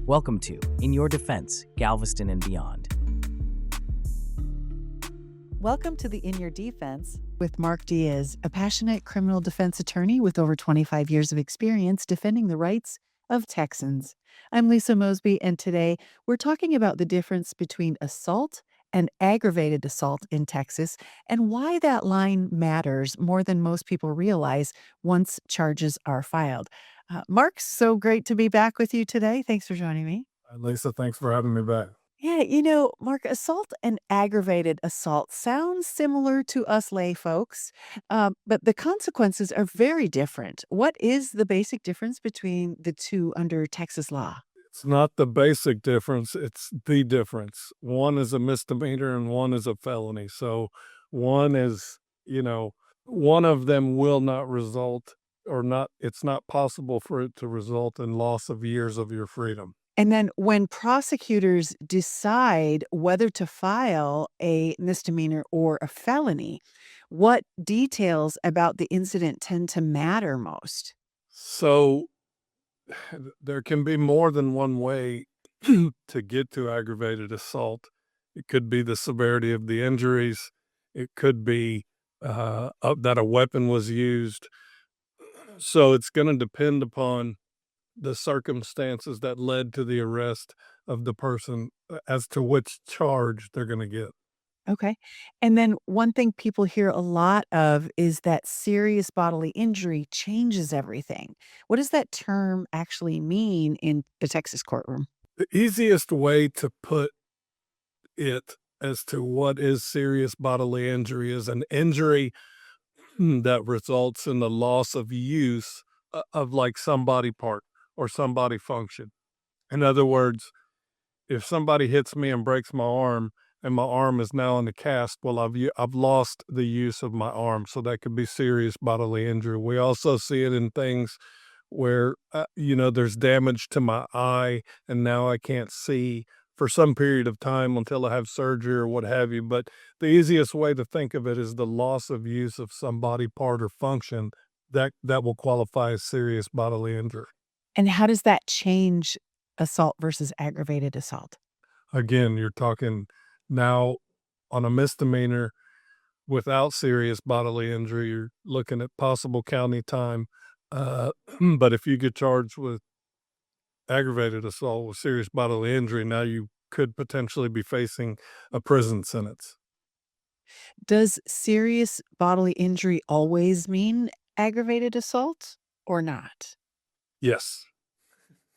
Welcome to In Your Defense, Galveston and Beyond. Welcome to the In Your Defense with Mark Diaz, a passionate criminal defense attorney with over 25 years of experience defending the rights of Texans. I'm Lisa Mosby, and today we're talking about the difference between assault and aggravated assault in Texas and why that line matters more than most people realize once charges are filed. Mark, so great to be back with you today. Thanks for joining me. Lisa, thanks for having me back. Yeah, Mark, assault and aggravated assault sounds similar to us lay folks, but the consequences are very different. What is the basic difference between the two under Texas law? It's not the basic difference, it's the difference. One is a misdemeanor and one is a felony. So one is, one of them will not result it's not possible for it to result in loss of years of your freedom. And then when prosecutors decide whether to file a misdemeanor or a felony, what details about the incident tend to matter most? So there can be more than one way to get to aggravated assault. It could be the severity of the injuries. It could be that a weapon was used. So it's going to depend upon the circumstances that led to the arrest of the person as to which charge they're going to get. Okay. And then one thing people hear a lot of is that serious bodily injury changes everything. What does that term actually mean in the Texas courtroom? The easiest way to put it as to what is serious bodily injury is an injury that results in the loss of use of like some body part or some body function. In other words, if somebody hits me and breaks my arm and my arm is now in a cast, well, I've lost the use of my arm, so that could be serious bodily injury. We also see it in things where, there's damage to my eye and now I can't see for some period of time until I have surgery or what have you. But the easiest way to think of it is the loss of use of some body part or function that will qualify as serious bodily injury. And how does that change assault versus aggravated assault? Again, you're talking now on a misdemeanor without serious bodily injury, you're looking at possible county time. But if you get charged with aggravated assault with serious bodily injury, now you could potentially be facing a prison sentence. Does serious bodily injury always mean aggravated assault or not? Yes.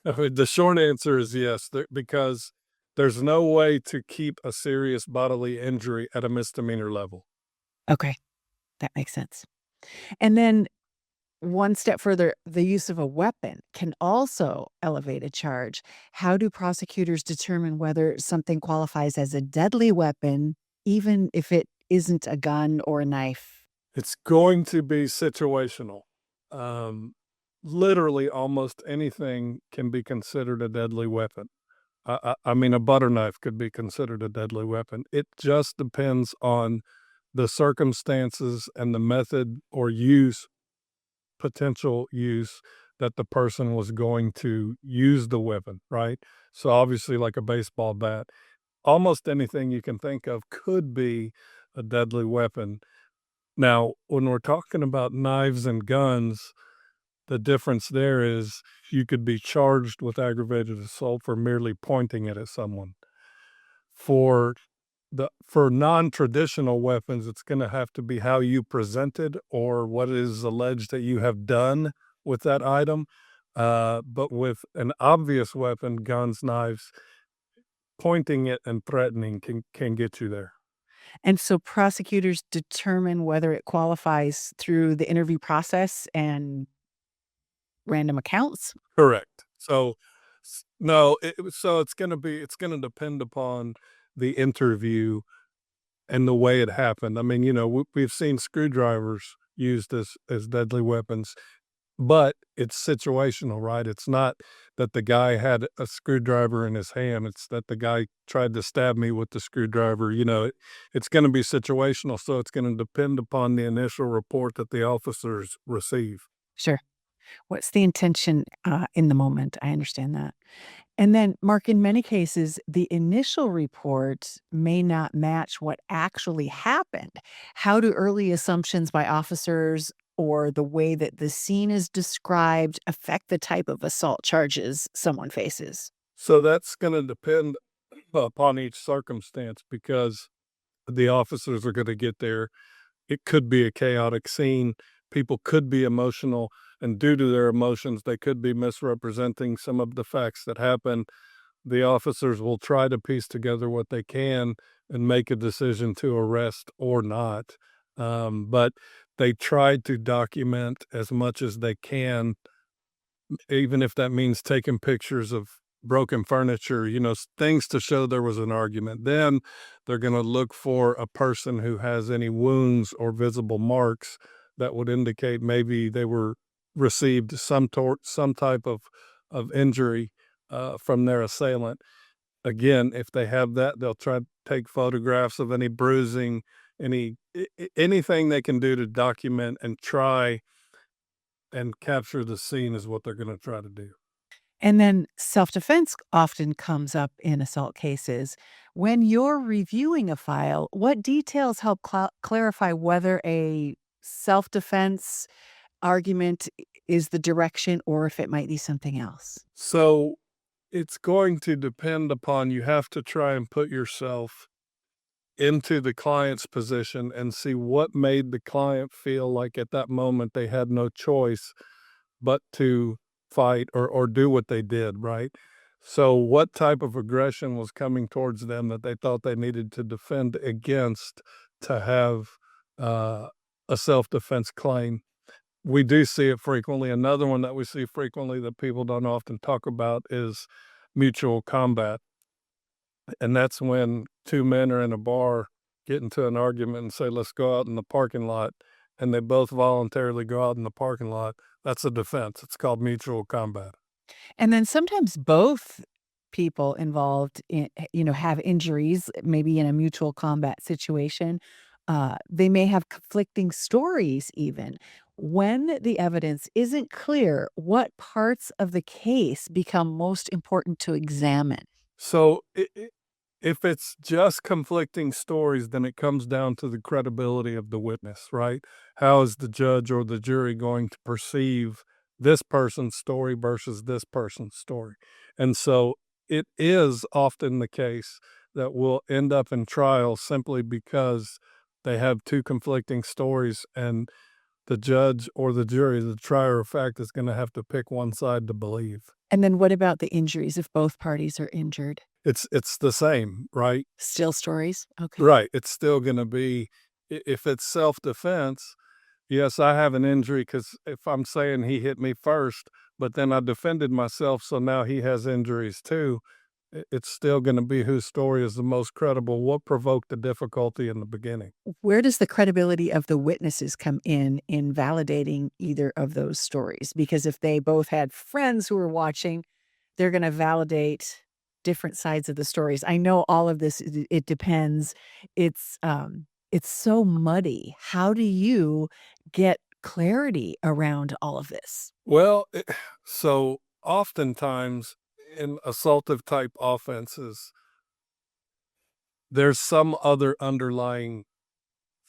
I mean, the short answer is yes, because there's no way to keep a serious bodily injury at a misdemeanor level. Okay, that makes sense. And then one step further, the use of a weapon can also elevate a charge. How do prosecutors determine whether something qualifies as a deadly weapon, even if it isn't a gun or a knife? It's going to be situational. Literally almost anything can be considered a deadly weapon. I mean, a butter knife could be considered a deadly weapon. It just depends on the circumstances and the method or potential use that the person was going to use the weapon, right? So obviously, like a baseball bat, almost anything you can think of could be a deadly weapon. Now, when we're talking about knives and guns, the difference there is you could be charged with aggravated assault for merely pointing it at someone. For non-traditional weapons, it's going to have to be how you presented or what is alleged that you have done with that item. But with an obvious weapon, guns, knives, pointing it and threatening can get you there. And so prosecutors determine whether it qualifies through the interview process and random accounts? Correct. So no, so it's going to depend upon the interview and the way it happened. I mean, we've seen screwdrivers used as deadly weapons, but it's situational, right? It's not that the guy had a screwdriver in his hand. It's that the guy tried to stab me with the screwdriver. It's going to be situational. So it's going to depend upon the initial report that the officers receive. Sure. What's the intention in the moment? I understand that. And then, Mark, in many cases, the initial report may not match what actually happened. How do early assumptions by officers or the way that the scene is described affect the type of assault charges someone faces? So that's going to depend upon each circumstance because the officers are going to get there. It could be a chaotic scene. People could be emotional, and due to their emotions, they could be misrepresenting some of the facts that happen. The officers will try to piece together what they can and make a decision to arrest or not. But they try to document as much as they can, even if that means taking pictures of broken furniture, things to show there was an argument. Then they're going to look for a person who has any wounds or visible marks that would indicate maybe they were received some type of injury from their assailant. Again, if they have that, they'll try to take photographs of any bruising, anything they can do to document and try and capture the scene is what they're going to try to do. And then self defense often comes up in assault cases. When you're reviewing a file, what details help clarify whether a self defense argument is the direction or if it might be something else? So it's going to depend upon, you have to try and put yourself into the client's position and see what made the client feel like at that moment they had no choice but to fight or do what they did, right? So what type of aggression was coming towards them that they thought they needed to defend against to have a self-defense claim? We do see it frequently. Another one that we see frequently that people don't often talk about is mutual combat. And that's when two men are in a bar, get into an argument and say, let's go out in the parking lot. And they both voluntarily go out in the parking lot. That's a defense. It's called mutual combat. And then sometimes both people involved have injuries, maybe in a mutual combat situation. They may have conflicting stories even. When the evidence isn't clear, what parts of the case become most important to examine? So if it's just conflicting stories, then it comes down to the credibility of the witness, right? How is the judge or the jury going to perceive this person's story versus this person's story? And so it is often the case that we'll end up in trial simply because they have two conflicting stories, and the judge or the jury, the trier of fact, is going to have to pick one side to believe. And then what about the injuries if both parties are injured? It's the same, right? Still stories? Okay. Right. It's still going to be, if it's self-defense, yes, I have an injury because if I'm saying he hit me first, but then I defended myself, so now he has injuries too, it's still going to be whose story is the most credible, what provoked the difficulty in the beginning. Where does the credibility of the witnesses come in validating either of those stories? Because if they both had friends who were watching, they're going to validate different sides of the stories. I know all of this, it depends. It's so muddy. How do you get clarity around all of this? Well, so oftentimes in assaultive type offenses, there's some other underlying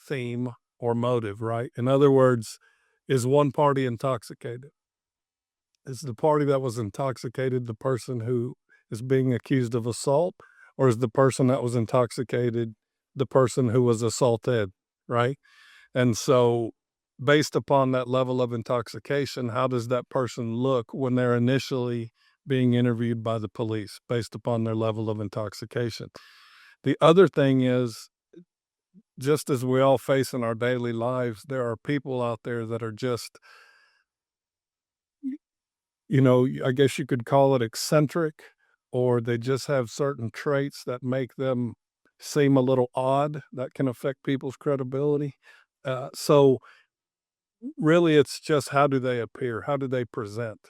theme or motive, right? In other words, is one party intoxicated? Is the party that was intoxicated the person who is being accused of assault, or is the person that was intoxicated the person who was assaulted, right? And so based upon that level of intoxication, how does that person look when they're initially being interviewed by the police based upon their level of intoxication? The other thing is, just as we all face in our daily lives, there are people out there that are just, I guess you could call it eccentric, or they just have certain traits that make them seem a little odd that can affect people's credibility. So really, it's just how do they appear? How do they present?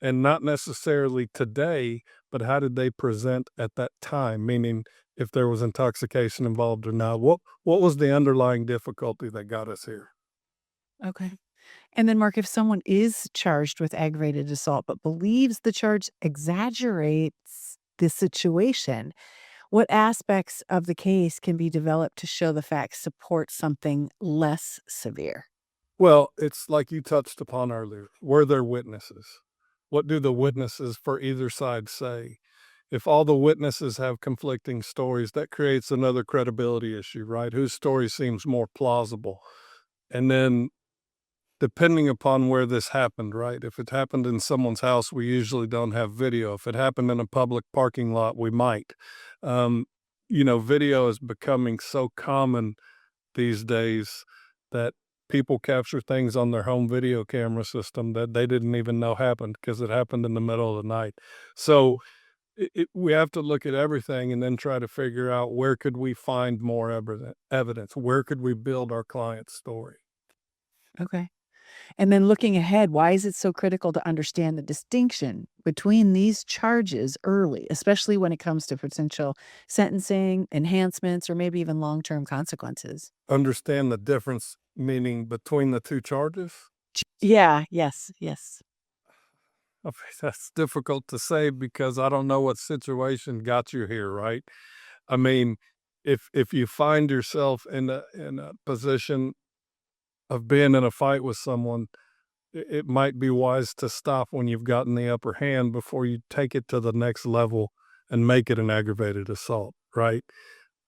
And not necessarily today, but how did they present at that time? Meaning, if there was intoxication involved or not. What was the underlying difficulty that got us here? Okay. And then, Mark, if someone is charged with aggravated assault but believes the charge exaggerates the situation, what aspects of the case can be developed to show the facts support something less severe? Well, it's like you touched upon earlier. Were there witnesses? What do the witnesses for either side say? If all the witnesses have conflicting stories, that creates another credibility issue, right? Whose story seems more plausible? And then, depending upon where this happened, right? If it happened in someone's house, we usually don't have video. If it happened in a public parking lot, we might. Um, Video is becoming so common these days that people capture things on their home video camera system that they didn't even know happened because it happened in the middle of the night. So we have to look at everything and then try to figure out where could we find more evidence? Where could we build our client's story? Okay. And then looking ahead, why is it so critical to understand the distinction between these charges early, especially when it comes to potential sentencing, enhancements, or maybe even long-term consequences? Understand the difference, meaning between the two charges? Yeah, yes, yes. Okay, that's difficult to say because I don't know what situation got you here, right? I mean, if you find yourself in a position of being in a fight with someone, it might be wise to stop when you've gotten the upper hand before you take it to the next level and make it an aggravated assault, right?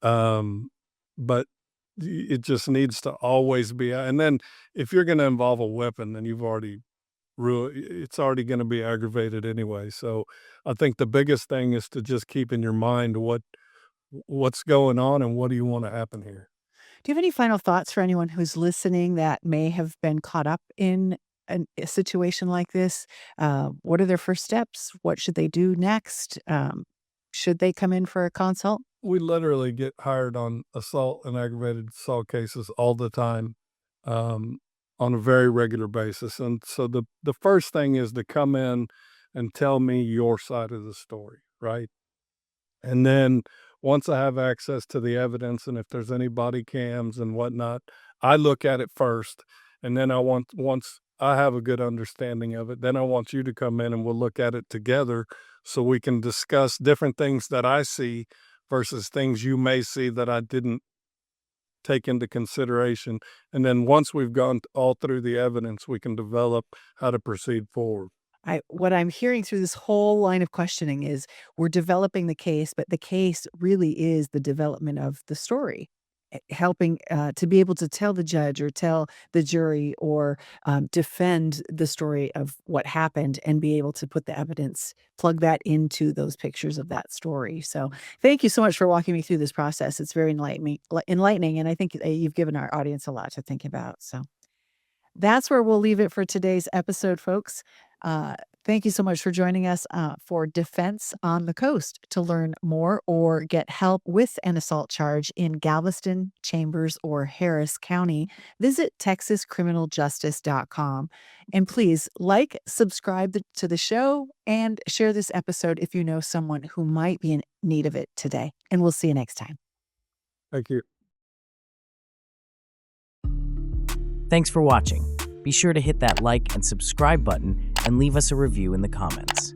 Um, but it just needs to always be. And then if you're going to involve a weapon, then it's already going to be aggravated anyway. So I think the biggest thing is to just keep in your mind what's going on and what do you want to happen here. Do you have any final thoughts for anyone who's listening that may have been caught up in a situation like this? What are their first steps? What should they do next? Should they come in for a consult? We literally get hired on assault and aggravated assault cases all the time, um, on a very regular basis. And so the first thing is to come in and tell me your side of the story, right? And then once I have access to the evidence and if there's any body cams and whatnot, I look at it first. And then once I have a good understanding of it, then I want you to come in and we'll look at it together so we can discuss different things that I see versus things you may see that I didn't take into consideration. And then once we've gone all through the evidence, we can develop how to proceed forward. What I'm hearing through this whole line of questioning is we're developing the case, but the case really is the development of the story, helping to be able to tell the judge or tell the jury or defend the story of what happened and be able to put the evidence, plug that into those pictures of that story. So thank you so much for walking me through this process. It's very enlightening, and I think you've given our audience a lot to think about. So that's where we'll leave it for today's episode, folks. Thank you so much for joining us for Defense on the Coast. To learn more or get help with an assault charge in Galveston, Chambers, or Harris County, visit texascriminaljustice.com. And please subscribe to the show, and share this episode if you know someone who might be in need of it today. And we'll see you next time. Thank you. Thanks for watching. Be sure to hit that like and subscribe button and leave us a review in the comments.